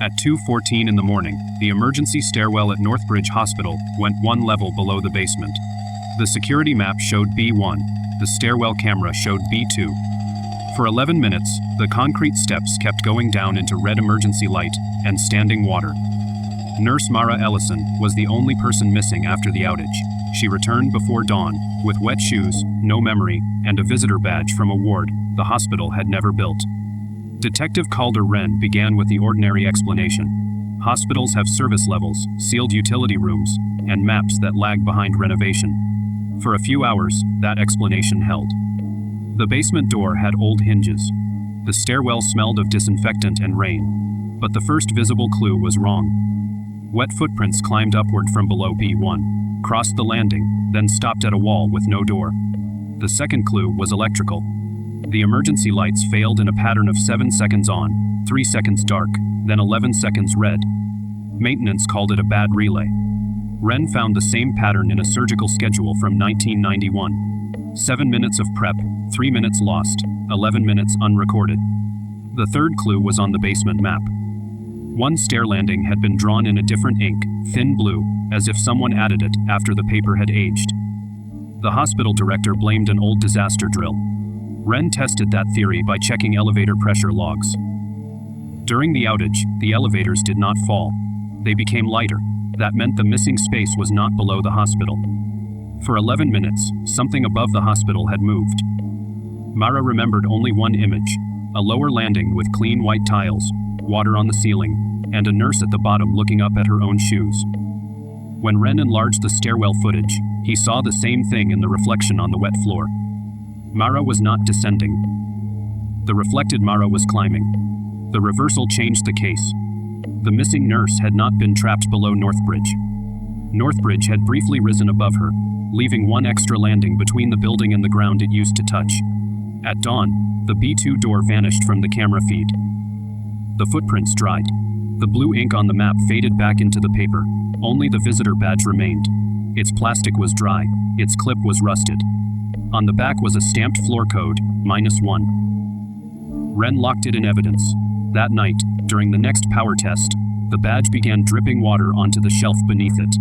At 2:14 in the morning, the emergency stairwell at Northbridge Hospital went one level below the basement. The security map showed B1. The stairwell camera showed B2. For 11 minutes, the concrete steps kept going down into red emergency light and standing water. Nurse Mara Ellison was the only person missing after the outage. She returned before dawn, with wet shoes, no memory, and a visitor badge from a ward the hospital had never built. Detective Calder Wren began with the ordinary explanation. Hospitals have service levels, sealed utility rooms, and maps that lag behind renovation. For a few hours, that explanation held. The basement door had old hinges. The stairwell smelled of disinfectant and rain. But the first visible clue was wrong. Wet footprints climbed upward from below B1, crossed the landing, then stopped at a wall with no door. The second clue was electrical. The emergency lights failed in a pattern of 7 seconds on, 3 seconds dark, then 11 seconds red. Maintenance called it a bad relay. Wren found the same pattern in a surgical schedule from 1991. 7 minutes of prep, 3 minutes lost, 11 minutes unrecorded. The third clue was on the basement map. One stair landing had been drawn in a different ink, thin blue, as if someone added it after the paper had aged. The hospital director blamed an old disaster drill. Wren tested that theory by checking elevator pressure logs. During the outage, the elevators did not fall. They became lighter. That meant the missing space was not below the hospital. For 11 minutes, something above the hospital had moved. Mara remembered only one image: a lower landing with clean white tiles, water on the ceiling, and a nurse at the bottom looking up at her own shoes. When Wren enlarged the stairwell footage, he saw the same thing in the reflection on the wet floor. Mara was not descending. The reflected Mara was climbing. The reversal changed the case. The missing nurse had not been trapped below Northbridge. Northbridge had briefly risen above her, leaving one extra landing between the building and the ground it used to touch. At dawn, the B2 door vanished from the camera feed. The footprints dried. The blue ink on the map faded back into the paper. Only the visitor badge remained. Its plastic was dry. Its clip was rusted. On the back was a stamped floor code, -1. Wren locked it in evidence. That night, during the next power test, the badge began dripping water onto the shelf beneath it.